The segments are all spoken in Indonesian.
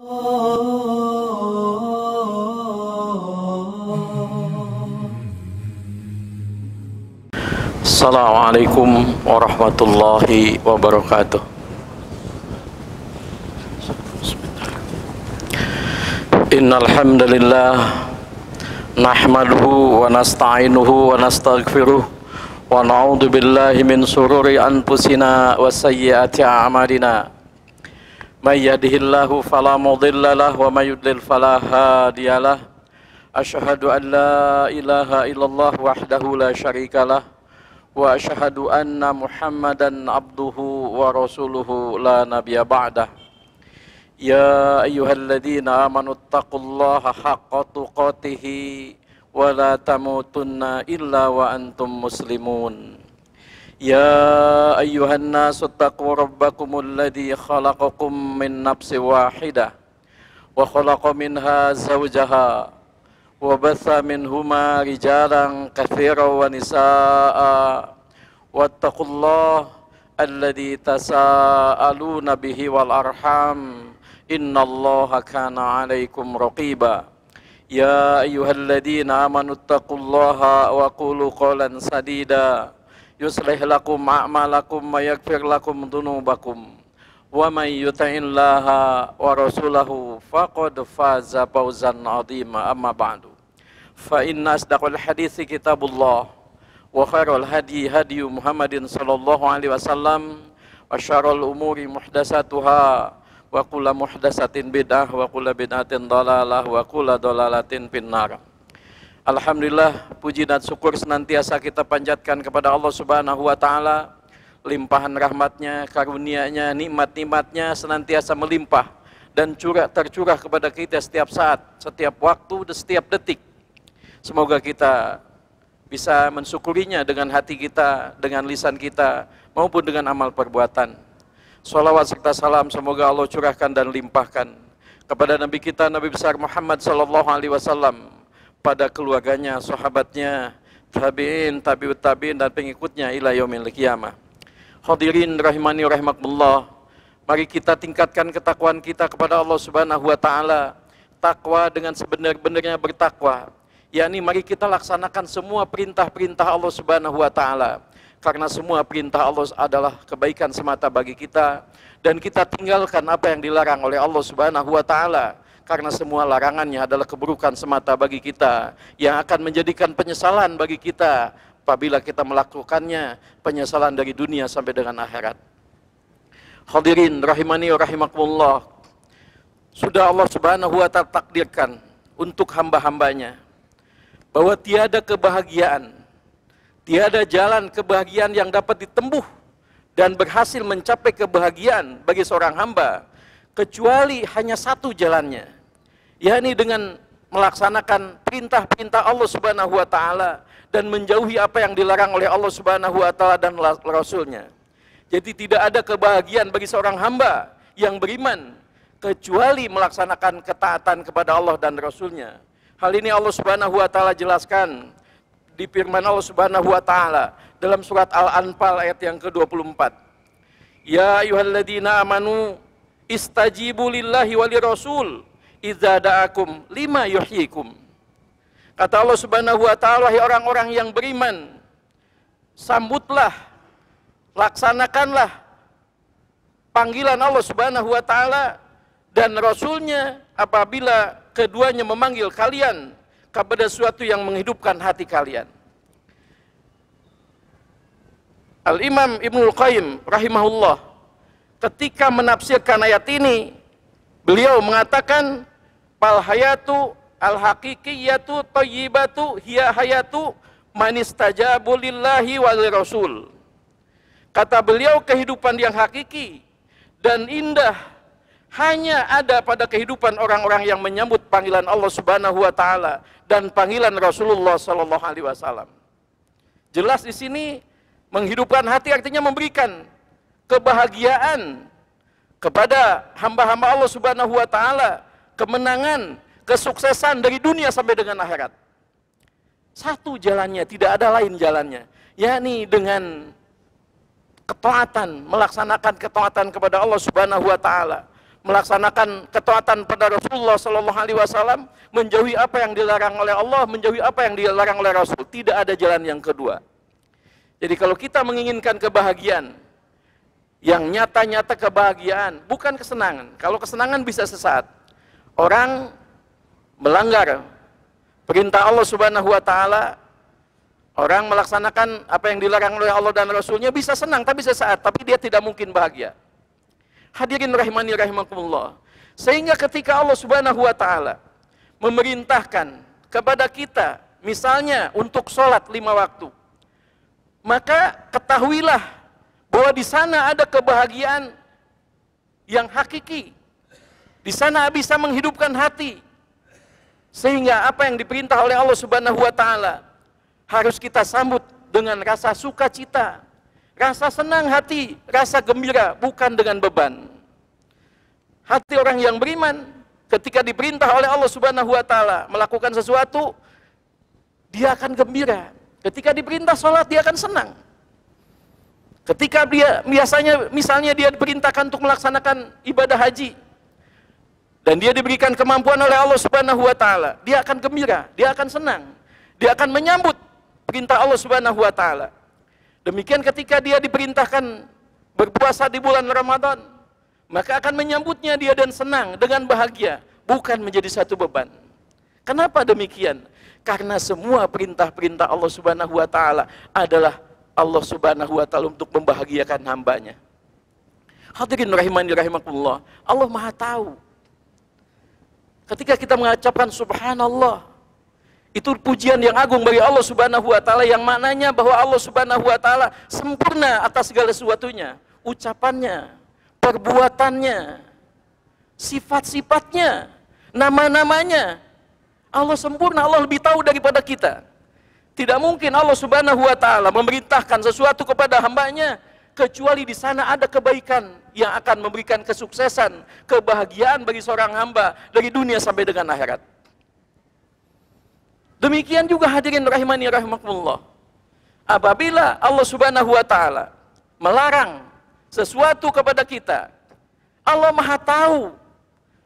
Assalamualaikum warahmatullahi wabarakatuh. Innal hamdalillah nahmaduhu wa nasta'inuhu wa nastaghfiruh wa na'udzu billahi min shururi anfusina wa sayyiati a'malina. May yahdihillahu fala mudilla lahu wa may yudlil fala hadiyalah. Asyhadu an la ilaha illallah wahdahu la syarikalah wa asyhadu anna Muhammadan abduhu wa rasuluhu la nabiyya ba'dah. Ya ayyuhalladzina amanu taqullaha haqqa tuqatih wa la tamutunna illa wa antum muslimun. Ya ayyuhan nasu taqu rabbakumul ladzi khalaqakum min nafsin wahidah wa khalaqa minha zawjaha wa batha minhuma rijalan katsiran wa nisaa'a wattaqullaha alladzi tasaaluna bihi wal arham innallaha kana 'alaikum raqiba. Ya ayyuhalladzina amanu taqullaha wa qulu qawlan sadida yuslih lakum a'malakum wa yaghfir lakum dhunubakum wa may yuti'illaha wa rasulahu faqad faza fawzan 'azima. Amma ba'du, fa inna asdaqal hadithi kitabullah wa khairul hadi hadi Muhammadin sallallahu alaihi wasallam wa syarrul umuri muhdatsatuha wa kullu muhdatsatin bid'ah wa kullu bid'atin dhalalah wa kullu dhalalatin finnar. Alhamdulillah, puji dan syukur senantiasa kita panjatkan kepada Allah Subhanahu wa taala. Limpahan rahmatnya, karunia-Nya, nikmat-nikmatnya senantiasa melimpah dan tercurah kepada kita setiap saat, setiap waktu, dan setiap detik. Semoga kita bisa mensyukurinya dengan hati kita, dengan lisan kita, maupun dengan amal perbuatan. Shalawat serta salam semoga Allah curahkan dan limpahkan kepada Nabi kita, Nabi besar Muhammad sallallahu alaihi wasallam, pada keluarganya, sahabatnya, tabi'in, tabi'ut tabi'in, dan pengikutnya ila yaumil qiyamah. Hadirin rahimani rahimakumullah, mari kita tingkatkan ketakwaan kita kepada Allah Subhanahu wa taala. Takwa dengan sebenar-benarnya bertakwa, yakni mari kita laksanakan semua perintah-perintah Allah Subhanahu wa taala, karena semua perintah Allah adalah kebaikan semata bagi kita, dan kita tinggalkan apa yang dilarang oleh Allah Subhanahu wa taala, karena semua larangannya adalah keburukan semata bagi kita, yang akan menjadikan penyesalan bagi kita apabila kita melakukannya, penyesalan dari dunia sampai dengan akhirat. Hadirin rahimani wa rahimakumullah, sudah Allah Subhanahu wa ta'ala takdirkan untuk hamba-hambanya bahwa tiada kebahagiaan, tiada jalan kebahagiaan yang dapat ditempuh dan berhasil mencapai kebahagiaan bagi seorang hamba kecuali hanya satu jalannya, yakni dengan melaksanakan perintah-perintah Allah Subhanahu wa taala dan menjauhi apa yang dilarang oleh Allah Subhanahu wa taala dan Rasul-Nya. Jadi tidak ada kebahagiaan bagi seorang hamba yang beriman kecuali melaksanakan ketaatan kepada Allah dan Rasul-Nya. Hal ini Allah Subhanahu wa taala jelaskan di firman Allah Subhanahu wa taala dalam surat Al-Anfal ayat yang ke-24. Ya ayyuhalladzina amanu istajibu lillahi walirrasul idza da'akum lima yuhyikum. Kata Allah Subhanahu wa taala, wahai orang-orang yang beriman, sambutlah, laksanakanlah panggilan Allah Subhanahu wa taala dan Rasul-Nya apabila keduanya memanggil kalian kepada sesuatu yang menghidupkan hati kalian. Al-Imam Ibnul Qayyim rahimahullah ketika menafsirkan ayat ini, beliau mengatakan, fal hayatu al-haqiqiyatu thayyibatu hiya hayatu man istajabu lillahi wal rasul. Kata beliau, kehidupan yang hakiki dan indah hanya ada pada kehidupan orang-orang yang menyambut panggilan Allah Subhanahu wa taala dan panggilan Rasulullah sallallahu alaihi wasallam. Jelas di sini menghidupkan hati artinya memberikan kebahagiaan kepada hamba-hamba Allah Subhanahu wa taala, kemenangan, kesuksesan dari dunia sampai dengan akhirat. Satu jalannya, tidak ada lain jalannya, yakni dengan ketaatan, melaksanakan ketaatan kepada Allah Subhanahu wa taala, melaksanakan ketaatan pada Rasulullah Sallallahu Alaihi Wasallam, menjauhi apa yang dilarang oleh Allah, menjauhi apa yang dilarang oleh Rasul. Tidak ada jalan yang kedua. Jadi kalau kita menginginkan kebahagiaan, yang nyata-nyata kebahagiaan, bukan kesenangan. Kalau kesenangan bisa sesaat. Orang melanggar perintah Allah Subhanahu wa taala, orang melaksanakan apa yang dilarang oleh Allah dan Rasulnya bisa senang, tapi sesaat, tapi dia tidak mungkin bahagia. Hadirin rahimani rahimakumullah. Sehingga ketika Allah Subhanahu wa taala memerintahkan kepada kita, misalnya untuk sholat 5 waktu, maka ketahuilah bahwa di sana ada kebahagiaan yang hakiki. Di sana bisa menghidupkan hati. Sehingga apa yang diperintah oleh Allah Subhanahu wa taala harus kita sambut dengan rasa sukacita, rasa senang hati, rasa gembira, bukan dengan beban. Hati orang yang beriman ketika diperintah oleh Allah Subhanahu wa taala melakukan sesuatu, dia akan gembira. Ketika diperintah sholat, dia akan senang. Ketika dia misalnya dia diperintahkan untuk melaksanakan ibadah haji dan dia diberikan kemampuan oleh Allah Subhanahu wa taala, dia akan gembira, dia akan senang. Dia akan menyambut perintah Allah Subhanahu wa taala. Demikian ketika dia diperintahkan berpuasa di bulan Ramadan, maka akan menyambutnya dia dan senang dengan bahagia, bukan menjadi satu beban. Kenapa demikian? Karena semua perintah-perintah Allah Subhanahu wa taala adalah Allah Subhanahu wa taala untuk membahagiakan hambanya. Hadirin rahimani rahimakumullah, Allah Maha tahu. Ketika kita mengucapkan subhanallah, itu pujian yang agung bagi Allah Subhanahu wa taala, yang maknanya bahwa Allah Subhanahu wa taala sempurna atas segala sesuatunya, ucapannya, perbuatannya, sifat-sifatnya, nama-namanya. Allah sempurna, Allah lebih tahu daripada kita. Tidak mungkin Allah Subhanahu wa taala memerintahkan sesuatu kepada hambanya kecuali di sana ada kebaikan yang akan memberikan kesuksesan, kebahagiaan bagi seorang hamba dari dunia sampai dengan akhirat. Demikian juga hadirin rahimani rahimakumullah. Apabila Allah Subhanahu wa taala melarang sesuatu kepada kita, Allah Maha tahu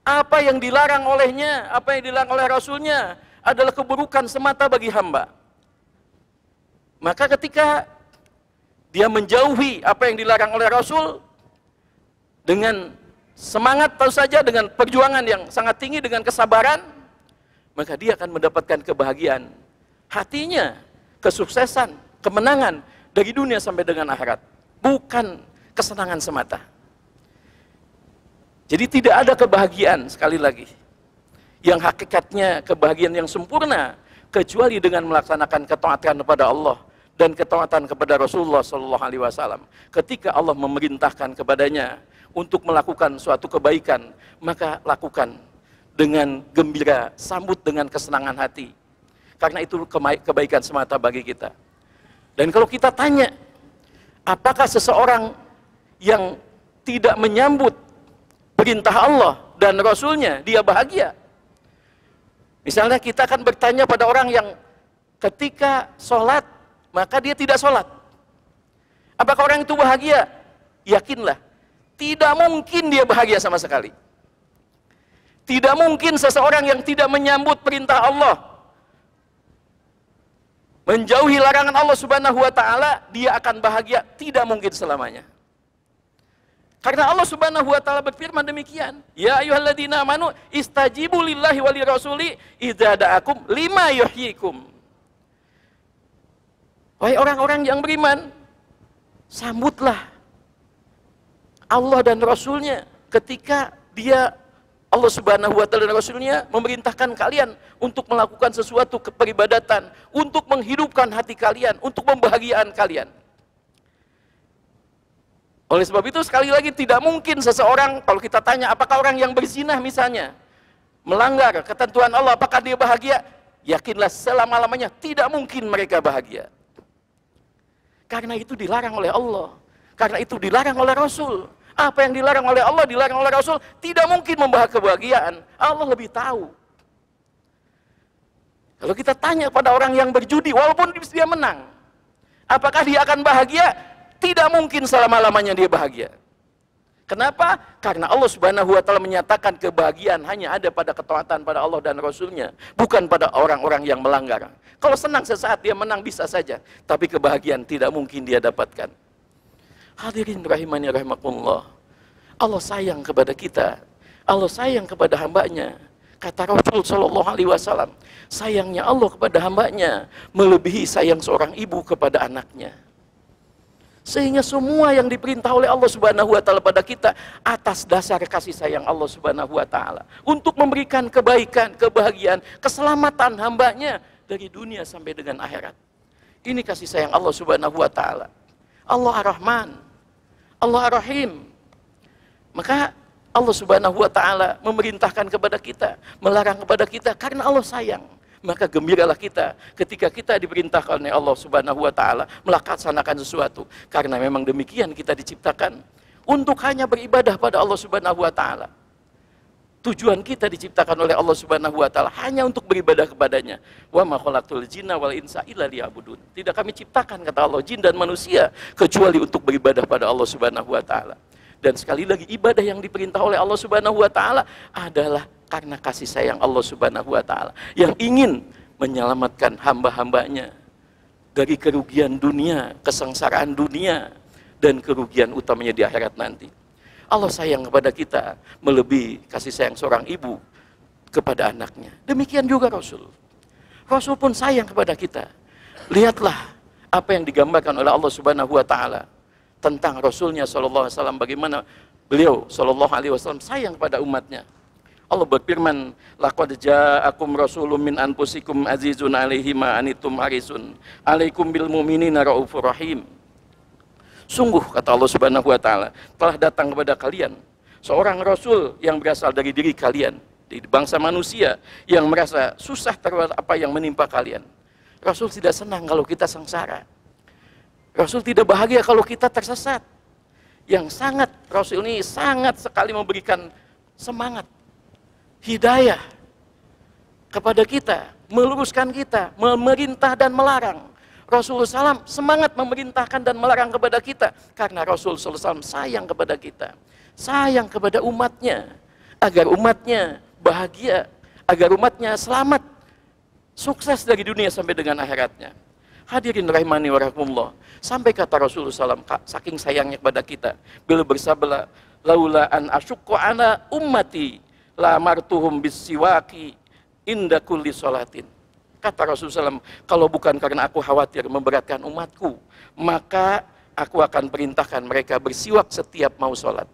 apa yang dilarang olehnya, apa yang dilarang oleh Rasulnya adalah keburukan semata bagi hamba. Maka ketika dia menjauhi apa yang dilarang oleh Rasul dengan semangat, tahu saja dengan perjuangan yang sangat tinggi, dengan kesabaran, maka dia akan mendapatkan kebahagiaan hatinya, kesuksesan, kemenangan dari dunia sampai dengan akhirat, bukan kesenangan semata. Jadi tidak ada kebahagiaan, sekali lagi, yang hakikatnya kebahagiaan yang sempurna kecuali dengan melaksanakan ketaatan kepada Allah dan ketaatan kepada Rasulullah Sallallahu Alaihi Wasallam. Ketika Allah memerintahkan kepadanya untuk melakukan suatu kebaikan, maka lakukan dengan gembira, sambut dengan kesenangan hati. Karena itu kebaikan semata bagi kita. Dan kalau kita tanya, apakah seseorang yang tidak menyambut perintah Allah dan Rasulnya, dia bahagia? Misalnya kita akan bertanya pada orang yang ketika sholat, maka dia tidak sholat. Apakah orang itu bahagia? Yakinlah, tidak mungkin dia bahagia sama sekali. Tidak mungkin seseorang yang tidak menyambut perintah Allah, menjauhi larangan Allah Subhanahu wa taala, dia akan bahagia. Tidak mungkin selamanya. Karena Allah Subhanahu wa taala berfirman demikian, ya ayyuhalladzina amanu istajibu lillahi wa lirasuli idza da'akum lima yuhyikum. Wahai orang-orang yang beriman, sambutlah Allah dan Rasulnya ketika Allah Subhanahu wa taala dan Rasulnya memerintahkan kalian untuk melakukan sesuatu peribadatan, untuk menghidupkan hati kalian, untuk membahagiakan kalian. Oleh sebab itu sekali lagi tidak mungkin seseorang, kalau kita tanya apakah orang yang berzina misalnya melanggar ketentuan Allah, apakah dia bahagia? Yakinlah selama-lamanya tidak mungkin mereka bahagia. Karena itu dilarang oleh Allah, karena itu dilarang oleh Rasul. Apa yang dilarang oleh Allah, dilarang oleh Rasul, tidak mungkin membawa kebahagiaan. Allah lebih tahu. Kalau kita tanya pada orang yang berjudi, walaupun dia menang, apakah dia akan bahagia? Tidak mungkin selama-lamanya dia bahagia. Kenapa? Karena Allah Subhanahu wa Ta'ala menyatakan kebahagiaan hanya ada pada ketaatan pada Allah dan Rasulnya, bukan pada orang-orang yang melanggar. Kalau senang sesaat dia menang bisa saja, tapi kebahagiaan tidak mungkin dia dapatkan. Hadirin rahimani rahimakumullah, Allah sayang kepada kita, Allah sayang kepada hambanya. Kata Rasul Shallallahu Alaihi Wasallam, sayangnya Allah kepada hambanya melebihi sayang seorang ibu kepada anaknya. Sehingga semua yang diperintah oleh Allah Subhanahu wa Ta'ala pada kita atas dasar kasih sayang Allah Subhanahu wa Ta'ala, untuk memberikan kebaikan, kebahagiaan, keselamatan hambanya dari dunia sampai dengan akhirat. Ini kasih sayang Allah Subhanahu wa Ta'ala. Allah Ar-Rahman, Allah Ar-Rahim. Maka Allah Subhanahu wa Ta'ala memerintahkan kepada kita, melarang kepada kita karena Allah sayang. Maka gembiralah kita ketika kita diperintahkan oleh Allah Subhanahu wa Ta'ala melaksanakan sesuatu, karena memang demikian kita diciptakan untuk hanya beribadah pada Allah Subhanahu wa Ta'ala. Tujuan kita diciptakan oleh Allah Subhanahu wa Ta'ala hanya untuk beribadah kepadanya. Wa ma khalaqtul jinna wal insa illa liya'budun. Tidak kami ciptakan, kata Allah, jin dan manusia kecuali untuk beribadah pada Allah Subhanahu wa Ta'ala. Dan sekali lagi, ibadah yang diperintah oleh Allah Subhanahu wa Ta'ala adalah karena kasih sayang Allah Subhanahu wa Ta'ala yang ingin menyelamatkan hamba-hambanya dari kerugian dunia, kesengsaraan dunia, dan kerugian utamanya di akhirat nanti. Allah sayang kepada kita melebihi kasih sayang seorang ibu kepada anaknya. Demikian juga Rasul. Rasul pun sayang kepada kita. Lihatlah apa yang digambarkan oleh Allah Subhanahu wa Ta'ala tentang Rasulnya Sallallahu Alaihi Wasallam, bagaimana beliau Sallallahu Alaihi Wasallam sayang kepada umatnya. Allah berfirman, laqad ja'akum rasulun min anfusikum azizun 'alaihi ma anittum harisun 'alaikum bil mu'minina raufur rahim. Sungguh, kata Allah Subhanahu wa Ta'ala, telah datang kepada kalian seorang rasul yang berasal dari diri kalian, dari bangsa manusia, yang merasa susah terhadap apa yang menimpa kalian. Rasul tidak senang kalau kita sengsara. Rasul tidak bahagia kalau kita tersesat. Rasul ini sangat sekali memberikan semangat, hidayah kepada kita, meluruskan kita, memerintah dan melarang. Rasulullah SAW semangat memerintahkan dan melarang kepada kita, karena Rasulullah SAW sayang kepada kita, sayang kepada umatnya, agar umatnya bahagia, agar umatnya selamat, sukses dari dunia sampai dengan akhiratnya. Hadirin rahimani wa rahimakumullah, sampai kata Rasulullah SAW saking sayangnya kepada kita, beliau bersabda, laula an asyukku ana ummati la martuhum bisiwaki inda kulli sholatin. Kata Rasulullah SAW, kalau bukan karena aku khawatir memberatkan umatku, maka aku akan perintahkan mereka bersiwak setiap mau sholat.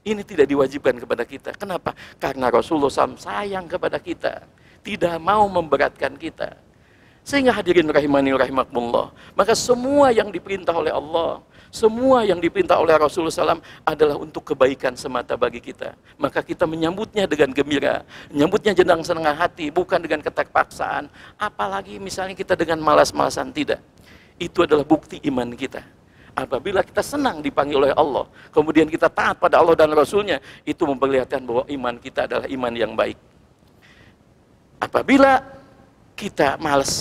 Ini tidak diwajibkan kepada kita. Kenapa? Karena Rasulullah SAW sayang kepada kita, tidak mau memberatkan kita. Sehingga hadirin rahimani rahimakumullah, maka semua yang diperintah oleh Allah, semua yang diperintah oleh Rasulullah SAW adalah untuk kebaikan semata bagi kita. Maka kita menyambutnya dengan gembira, menyambutnya dengan senang hati, bukan dengan keterpaksaan. Apalagi misalnya kita dengan malas-malasan, tidak. Itu adalah bukti iman kita. Apabila kita senang dipanggil oleh Allah, kemudian kita taat pada Allah dan Rasulnya, itu memperlihatkan bahwa iman kita adalah iman yang baik. Apabila kita malas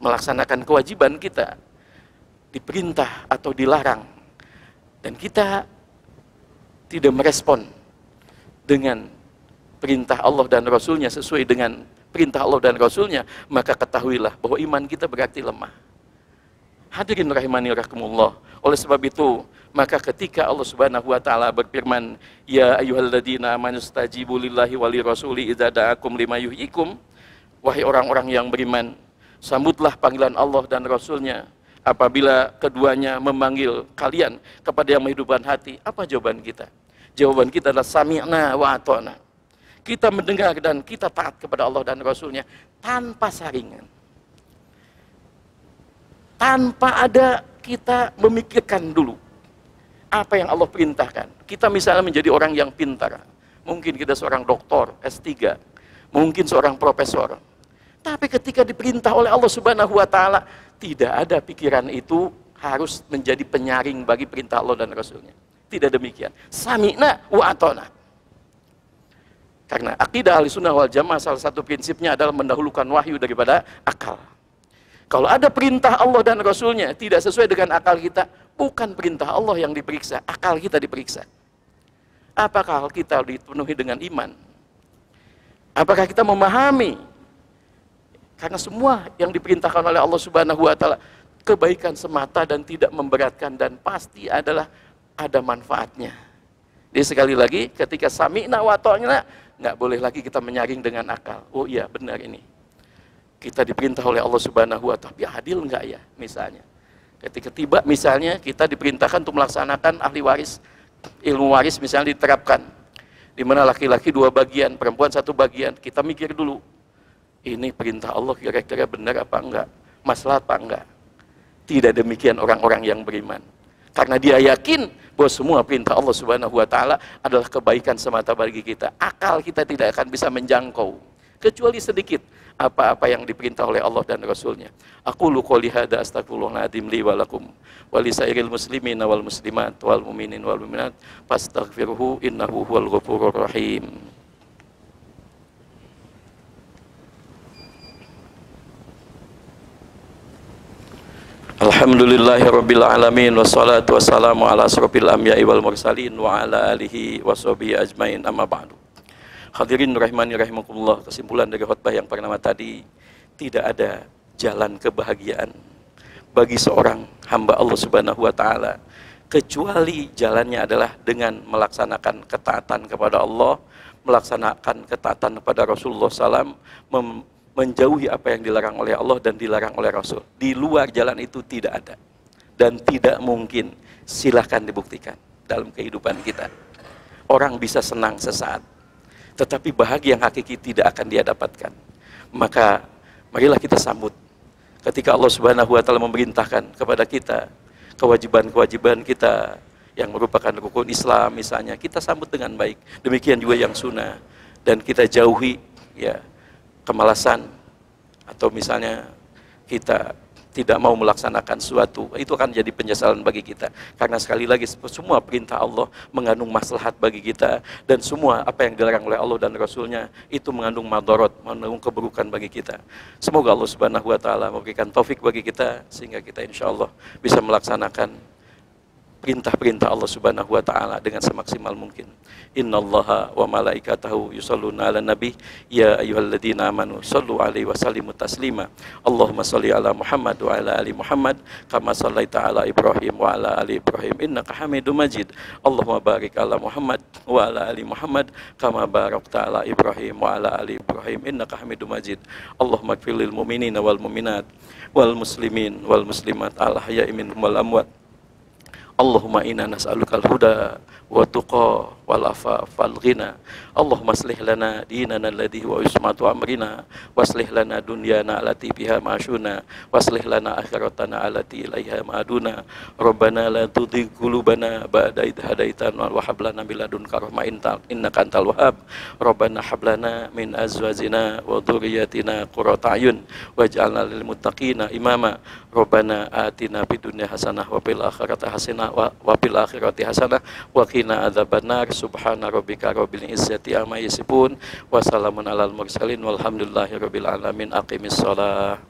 melaksanakan kewajiban kita, diperintah atau dilarang, dan kita tidak merespon dengan perintah Allah dan Rasulnya sesuai dengan perintah Allah dan Rasulnya, maka ketahuilah bahwa iman kita berarti lemah. Hadirin rahimani rahimakumullah, oleh sebab itu, maka ketika Allah Subhanahu wa Ta'ala berfirman, ya ayyuhalladzina amanu stajibu lillahi wali rasuli idza da'akum lima yuhyikum, wahai orang-orang yang beriman, sambutlah panggilan Allah dan Rasulnya apabila keduanya memanggil kalian kepada yang menghidupkan hati. Apa jawaban kita? Jawaban kita adalah sami'na wa ata'na. Kita mendengar dan kita taat kepada Allah dan Rasulnya tanpa saringan, tanpa ada kita memikirkan dulu apa yang Allah perintahkan. Kita misalnya menjadi orang yang pintar, mungkin kita seorang doktor S3, mungkin seorang profesor, tapi ketika diperintah oleh Allah Subhanahu wa Ta'ala, tidak ada pikiran itu harus menjadi penyaring bagi perintah Allah dan Rasulnya. Tidak demikian. Sami'na wa ata'na. Karena akidah Ahlussunnah wal Jamaah salah satu prinsipnya adalah mendahulukan wahyu daripada akal. Kalau ada perintah Allah dan Rasulnya tidak sesuai dengan akal kita, bukan perintah Allah yang diperiksa, akal kita diperiksa. Apakah kita dipenuhi dengan iman? Apakah kita memahami? Karena semua yang diperintahkan oleh Allah Subhanahu wa taala kebaikan semata dan tidak memberatkan, dan pasti adalah ada manfaatnya. Jadi sekali lagi, ketika sami'na wa ta'na, nggak boleh lagi kita menyaring dengan akal. Oh iya, benar ini. Kita diperintah oleh Allah Subhanahu wa taala, tapi adil enggak ya? Misalnya, ketika tiba misalnya kita diperintahkan untuk melaksanakan ahli waris, ilmu waris misalnya diterapkan, di mana laki-laki 2 bagian, perempuan 1 bagian. Kita mikir dulu, ini perintah Allah kira-kira benar apa enggak? Maslahat apa enggak? Tidak demikian orang-orang yang beriman. Karena dia yakin bahwa semua perintah Allah Subhanahu wa taala adalah kebaikan semata bagi kita. Akal kita tidak akan bisa menjangkau, kecuali sedikit apa-apa yang diperintah oleh Allah dan Rasulnya. Aqulu qouli hadza astaghfirullahaladzim li wa lakum wa li sairil muslimina wal muslimat wal mu'minin wal mu'minat fastaghfiruhu innahu huwal ghafurur rahim. Alhamdulillahirabbil alamin wassalatu wassalamu ala asrofil anbiya'i wal mursalin wa ala alihi washabihi ajmain, amma ba'du. Hadirin rahimani rahimakumullah, kesimpulan dari khutbah yang pertama tadi, tidak ada jalan kebahagiaan bagi seorang hamba Allah Subhanahu wa taala kecuali jalannya adalah dengan melaksanakan ketaatan kepada Allah, melaksanakan ketaatan kepada Rasulullah SAW, menjauhi apa yang dilarang oleh Allah dan dilarang oleh Rasul. Di luar jalan itu tidak ada dan tidak mungkin. Silahkan dibuktikan dalam kehidupan kita. Orang bisa senang sesaat, tetapi bahagia yang hakiki tidak akan dia dapatkan. Maka marilah kita sambut ketika Allah Subhanahu wa taala memerintahkan kepada kita kewajiban-kewajiban kita yang merupakan rukun Islam misalnya, kita sambut dengan baik. Demikian juga yang sunnah, dan kita jauhi ya kemalasan, atau misalnya kita tidak mau melaksanakan suatu, itu akan jadi penyesalan bagi kita. Karena sekali lagi, semua perintah Allah mengandung maslahat bagi kita, dan semua apa yang dilarang oleh Allah dan Rasulnya itu mengandung madarat, mengandung keburukan bagi kita. Semoga Allah Subhanahu wa taala memberikan taufik bagi kita sehingga kita insya Allah bisa melaksanakan perintah-perintah Allah Subhanahu wa taala dengan semaksimal mungkin. Innallaha wa malaikatahu yusholluna 'alan nabi ya ayyuhalladzina amanu shallu 'alaihi wa sallimu taslima. Allahumma shalli 'ala Muhammad wa 'ala ali Muhammad kama shallaita 'ala Ibrahim wa 'ala ali Ibrahim innaka Hamidum Majid. Allahumma barik 'ala Muhammad wa 'ala ali Muhammad kama barakta 'ala Ibrahim wa 'ala ali Ibrahim innaka Hamidum Majid. Allahumma ighfir lil mu'minina wal mu'minat wal muslimin wal muslimat al ahya'i minhum wal amwat. Allahumma inna nas'alukal huda wa tuqa wal afaf wal ghina. Allahumma aslih lana dinana alladhi wa ismatu amrina waslih lana dunyana allati biha ma'ashuna waslih lana akhiratana allati ilaiha ma'aduna. Rabbana la tuzigh qulubana ba'da idh hadaitana wa hab lana min ladunka rahmatan innaka antal wahhab. Rabbana hab lana min azwajina wa dhurriyyatina qurrata a'yun waj'alna lil muttaqina imama. Rabbana atina fid dunya hasanah wa fil akhirati hasanah wa fil akhirati hasanah wa qina adzabannar. Subhana rabbika rabbil izzati amma yasifun wa salamun alal mursalin walhamdulillahi rabbil alamin. Aqimis shalah.